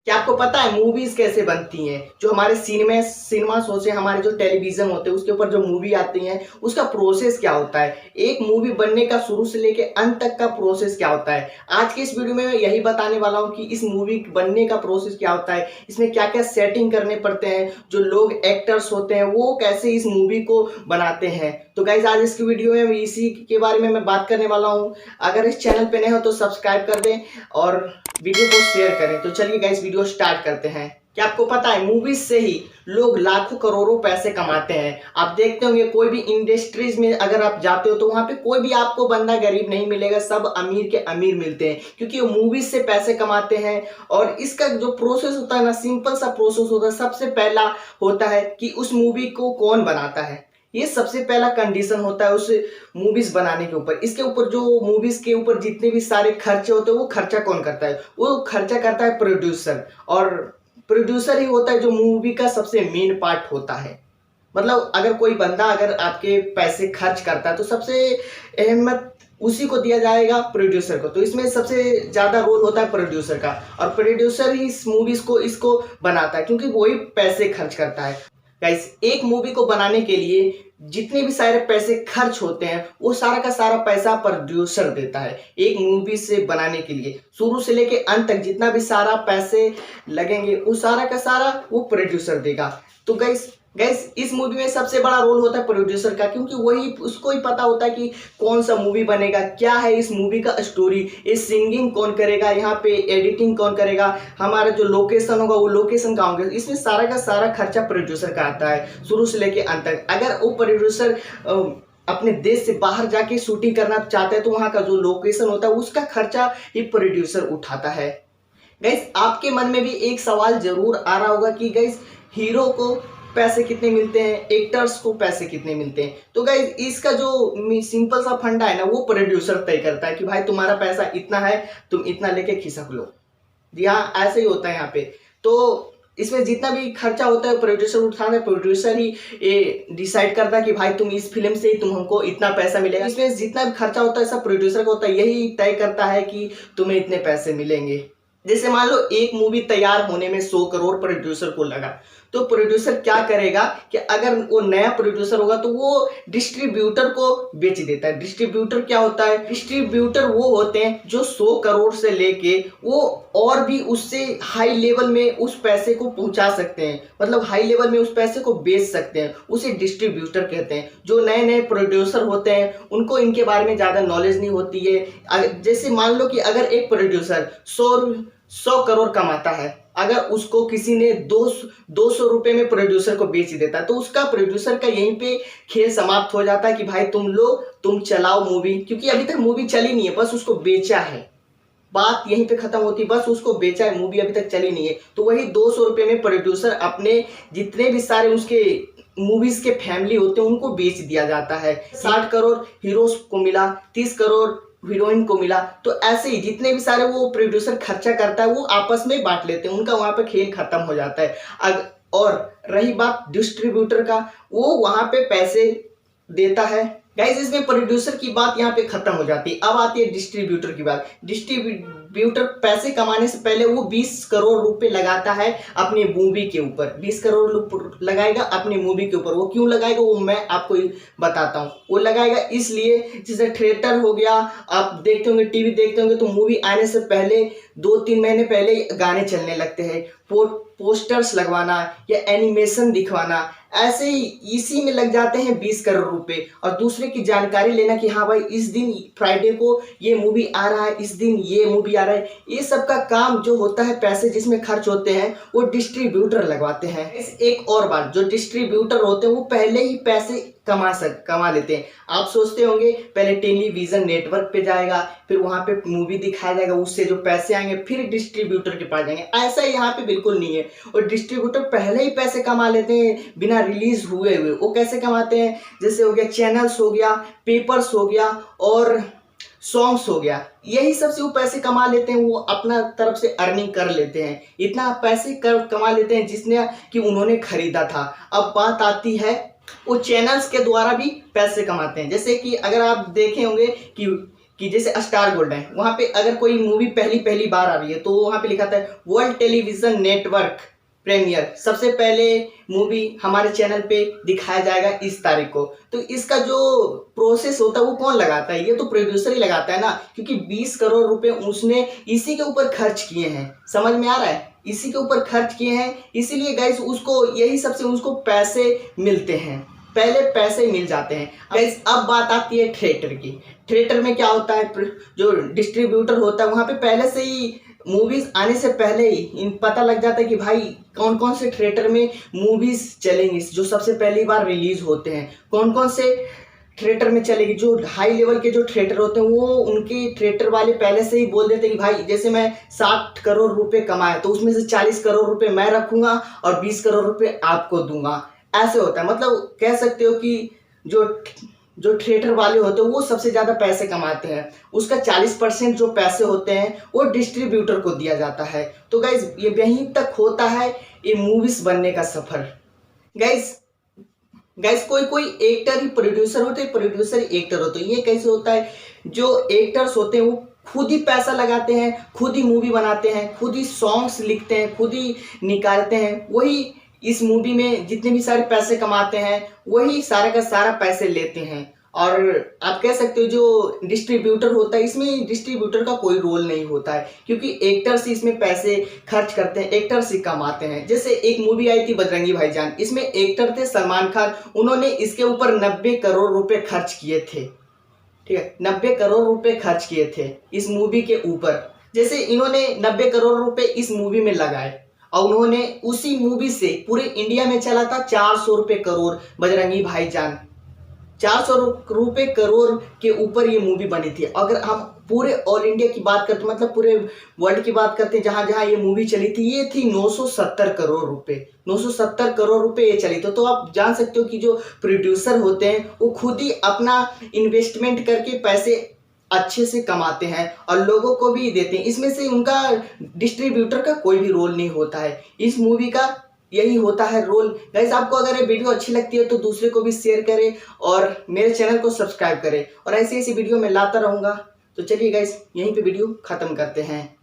क्या आपको पता है मूवीज कैसे बनती हैं? जो हमारे सिनेमा सोचे हमारे जो टेलीविजन होते हैं उसके ऊपर जो मूवी आती हैं उसका प्रोसेस क्या होता है, एक मूवी बनने का शुरू से लेके अंत तक का प्रोसेस क्या होता है। आज के इस वीडियो में मैं यही बताने वाला हूँ कि इस मूवी बनने का प्रोसेस क्या होता है, इसमें क्या क्या सेटिंग करने पड़ते हैं, जो लोग एक्टर्स होते हैं वो कैसे इस मूवी को बनाते हैं। तो गाइज आज इसकी वीडियो में इसी के बारे में मैं बात करने वाला हूँ। अगर इस चैनल पे नए हो तो सब्सक्राइब कर दें और वीडियो को शेयर करें। तो चलिए गाइस वीडियो स्टार्ट करते हैं। क्या आपको पता है मूवीज से ही लोग लाखों करोड़ों पैसे कमाते हैं। आप देखते होंगे कोई भी इंडस्ट्रीज में अगर आप जाते हो तो वहां पे कोई भी आपको बंदा गरीब नहीं मिलेगा, सब अमीर के अमीर मिलते हैं क्योंकि वो मूवीज से पैसे कमाते हैं। और इसका जो प्रोसेस होता है ना, सिंपल सा प्रोसेस होता है। सबसे पहला होता है कि उस मूवी को कौन बनाता है, ये सबसे पहला कंडीशन होता है उस मूवीज बनाने के ऊपर। इसके ऊपर जो मूवीज के ऊपर जितने भी सारे खर्चे होते हैं वो खर्चा कौन करता है, वो खर्चा करता है प्रोड्यूसर। और प्रोड्यूसर ही होता है जो मूवी का सबसे मेन पार्ट होता है। मतलब अगर कोई बंदा अगर आपके पैसे खर्च करता है तो सबसे अहमियत उसी को दिया जाएगा, प्रोड्यूसर को। तो इसमें सबसे ज्यादा रोल होता है प्रोड्यूसर का, और प्रोड्यूसर ही इस मूवीज को इसको बनाता है क्योंकि वही पैसे खर्च करता है। गाइस एक मूवी को बनाने के लिए जितने भी सारे पैसे खर्च होते हैं वो सारा का सारा पैसा प्रोड्यूसर देता है। एक मूवी से बनाने के लिए शुरू से लेके अंत तक जितना भी सारा पैसे लगेंगे वो सारा का सारा वो प्रोड्यूसर देगा। तो गाइस इस मूवी में सबसे बड़ा रोल होता है प्रोड्यूसर का, क्योंकि वही उसको ही पता होता है कि कौन सा मूवी बनेगा, क्या है इस मूवी का स्टोरी, ये सिंगिंग कौन करेगा, यहाँ पे एडिटिंग कौन करेगा, हमारा जो लोकेशन होगा वो लोकेशन कहाँ होगा। इसमें सारा का सारा खर्चा प्रोड्यूसर का आता है शुरू से लेके अंत तक। अगर वो प्रोड्यूसर अपने देश से बाहर जाके शूटिंग करना चाहते हैं तो वहाँ का जो लोकेशन होता है उसका खर्चा ही प्रोड्यूसर उठाता है। गाइस आपके मन में भी एक सवाल जरूर आ रहा होगा कि गाइस हीरो को पैसे कितने मिलते हैं, एक्टर्स को पैसे कितने मिलते हैं। तो गाइस इसका जो सिंपल सा फंडा है ना वो प्रोड्यूसर तय करता है कि भाई तुम्हारा पैसा इतना है, तुम इतना लेके खिसक लो। जी हाँ, ऐसे ही होता है यहाँ पे। तो इसमें जितना भी खर्चा होता है प्रोड्यूसर उठाता है, प्रोड्यूसर ही ये डिसाइड करता है कि भाई तुम इस फिल्म से तुम हमको इतना पैसा मिलेगा। इसमें जितना भी खर्चा होता है सब प्रोड्यूसर का होता है, यही तय करता है कि तुम्हें इतने पैसे मिलेंगे। जैसे मान लो एक मूवी तैयार होने में 100 करोड़ प्रोड्यूसर को लगा, तो प्रोड्यूसर क्या करेगा कि अगर वो नया प्रोड्यूसर होगा तो वो डिस्ट्रीब्यूटर को बेच देता है। डिस्ट्रीब्यूटर क्या होता है, डिस्ट्रीब्यूटर वो होते हैं जो 100 करोड़ से लेके वो और भी उससे हाई लेवल में उस पैसे को पहुंचा सकते हैं, मतलब हाई लेवल में उस पैसे को बेच सकते हैं, उसे डिस्ट्रीब्यूटर कहते हैं। जो नए नए प्रोड्यूसर होते हैं उनको इनके बारे में ज्यादा नॉलेज नहीं होती है। जैसे मान लो कि अगर एक प्रोड्यूसर 100 करोड़ कमाता है, अगर उसको किसी ने 200 रुपए में प्रोड्यूसर को बेच देता है तो उसका प्रोड्यूसर का यहीं पे खेल समाप्त हो जाता है कि भाई तुम चलाओ मूवी, क्योंकि अभी तक मूवी चली नहीं है, बस उसको बेचा है। बात यहीं पे खत्म होती है, बस उसको बेचा है, मूवी अभी तक चली नहीं है। तो वही 200 रुपए में प्रोड्यूसर अपने जितने भी सारे उसके मूवीज के फैमिली होते हैं उनको बेच दिया जाता है। 60 करोड़ हीरोज को मिला, 30 करोड़ हीरोइन को मिला। तो ऐसे ही जितने भी सारे वो प्रोड्यूसर खर्चा करता है वो आपस में बांट लेते हैं, उनका वहां पे खेल खत्म हो जाता है। और रही बात डिस्ट्रीब्यूटर का, वो वहां पे पैसे देता है। गाइस इसमें प्रोड्यूसर की बात यहाँ पे खत्म हो जाती है, अब आती है डिस्ट्रीब्यूटर की बात। डिस्ट्रीब्यूटर पैसे कमाने से पहले वो 20 करोड़ रुपए लगाता है अपनी मूवी के ऊपर। 20 करोड़ लगाएगा अपनी मूवी के ऊपर। वो क्यों लगाएगा वो मैं आपको बताता हूँ। वो लगाएगा इसलिए, जैसे थिएटर हो गया, आप देखते होंगे टीवी देखते होंगे तो मूवी आने से पहले 2-3 महीने पहले गाने चलने लगते हैं, पोस्टर्स लगवाना या एनिमेशन दिखवाना, ऐसे ही इसी में लग जाते हैं 20 करोड़ रुपए। और दूसरे की जानकारी लेना कि हाँ भाई इस दिन फ्राइडे को ये मूवी आ रहा है, इस दिन ये मूवी आ रहा है, ये सब का काम जो होता है, पैसे जिसमें खर्च होते हैं वो डिस्ट्रीब्यूटर लगवाते हैं। एक और बात, जो डिस्ट्रीब्यूटर होते हैं वो पहले ही पैसे कमा लेते हैं। आप सोचते होंगे पहले टेलीविजन नेटवर्क पे जाएगा, फिर वहां पे मूवी दिखाया जाएगा, उससे जो पैसे आएंगे फिर डिस्ट्रीब्यूटर के पास जाएंगे। ऐसा यहाँ पे बिल्कुल नहीं है। और डिस्ट्रीब्यूटर पहले ही पैसे कमा लेते हैं बिना रिलीज हुए। वो कैसे कमाते हैं, जैसे हो गया चैनल्स हो गया, पेपर्स हो गया और सॉन्ग्स हो गया, यही सब से वो पैसे कमा लेते हैं। वो अपना तरफ से अर्निंग कर लेते हैं, इतना पैसे कमा लेते हैं जिसने कि उन्होंने खरीदा था। अब बात आती है वो चैनल्स के द्वारा भी पैसे कमाते हैं। जैसे कि अगर आप देखे होंगे कि कि जैसे स्टार गोल्ड है, वहाँ पे अगर कोई मूवी पहली पहली बार आ रही है तो वहाँ पे लिखा था वर्ल्ड टेलीविजन नेटवर्क प्रीमियर, सबसे पहले मूवी हमारे चैनल पे दिखाया जाएगा इस तारीख को। तो इसका जो प्रोसेस होता है वो कौन लगाता है? ये तो प्रोड्यूसर ही लगाता है ना, क्योंकि 20 करोड़ रुपए उसने इसी के ऊपर खर्च किए हैं। समझ में आ रहा है? इसी के ऊपर खर्च किए हैं, इसीलिए गाइस उसको यही सबसे उसको पैसे मिलते हैं, पहले पैसे मिल जाते हैं। गाइस अब बात आती है थिएटर की। थिएटर में क्या होता है, जो डिस्ट्रीब्यूटर होता है वहाँ पे पहले से ही मूवीज आने से पहले ही इन पता लग जाता है कि भाई कौन कौन से थिएटर में मूवीज चलेंगी जो सबसे पहली बार रिलीज होते हैं, कौन कौन से थिएटर में चलेगी। जो हाई लेवल के जो थिएटर होते हैं वो उनके थिएटर वाले पहले से ही बोल देते हैं कि भाई जैसे मैं 60 करोड़ रुपए कमाया तो उसमें से 40 करोड़ रुपए मैं रखूंगा और 20 करोड़ रुपए आपको दूंगा। ऐसे होता है, मतलब कह सकते हो कि जो जो थिएटर वाले होते हैं वो सबसे ज़्यादा पैसे कमाते हैं। उसका 40% जो पैसे होते हैं वो डिस्ट्रीब्यूटर को दिया जाता है। तो गाइज ये यहीं तक होता है ये मूवीज बनने का सफर। गाइज गाइस कोई कोई एक्टर ही प्रोड्यूसर होते हैं, प्रोड्यूसर ही एक्टर होते हैं। ये कैसे होता है? जो एक्टर्स होते हैं वो खुद ही पैसा लगाते हैं, खुद ही मूवी बनाते हैं, खुद ही सॉन्ग्स लिखते हैं, खुद ही निकालते हैं, वही इस मूवी में जितने भी सारे पैसे कमाते हैं वही सारा का सारा पैसे लेते हैं। और आप कह सकते हो जो डिस्ट्रीब्यूटर होता है इसमें डिस्ट्रीब्यूटर का कोई रोल नहीं होता है, क्योंकि एक्टर्स ही इसमें पैसे खर्च करते हैं, एक्टर्स ही कमाते हैं। जैसे एक मूवी आई थी बजरंगी भाईजान, इसमें एक्टर थे सलमान खान, उन्होंने इसके ऊपर 90 करोड़ रुपए खर्च किए थे। ठीक है, 90 करोड़ रुपए खर्च किए थे इस मूवी के ऊपर। जैसे इन्होंने 90 करोड़ रुपए इस मूवी में लगाए और उन्होंने उसी मूवी से पूरे इंडिया में चला था 400 रुपए करोड़ बजरंगी भाईजान। 400 रुपए करोड़ के ऊपर ये मूवी बनी थी। अगर हम पूरे ऑल इंडिया की बात करते मतलब पूरे वर्ल्ड की बात करते जहां जहां ये मूवी चली थी, ये थी 970 करोड़ रुपए। 970 करोड़ रुपए ये चली तो आप जान सकते हो कि जो प्रोड्यूसर होते हैं वो खुद ही अपना इन्वेस्टमेंट करके पैसे अच्छे से कमाते हैं और लोगों को भी देते हैं। इसमें से उनका डिस्ट्रीब्यूटर का कोई भी रोल नहीं होता है, इस मूवी का यही होता है रोल। गाइस आपको अगर ये वीडियो अच्छी लगती है तो दूसरे को भी शेयर करें और मेरे चैनल को सब्सक्राइब करें और ऐसी ऐसी वीडियो मैं लाता रहूँगा। तो चलिए गाइस यहीं पे वीडियो ख़त्म करते हैं।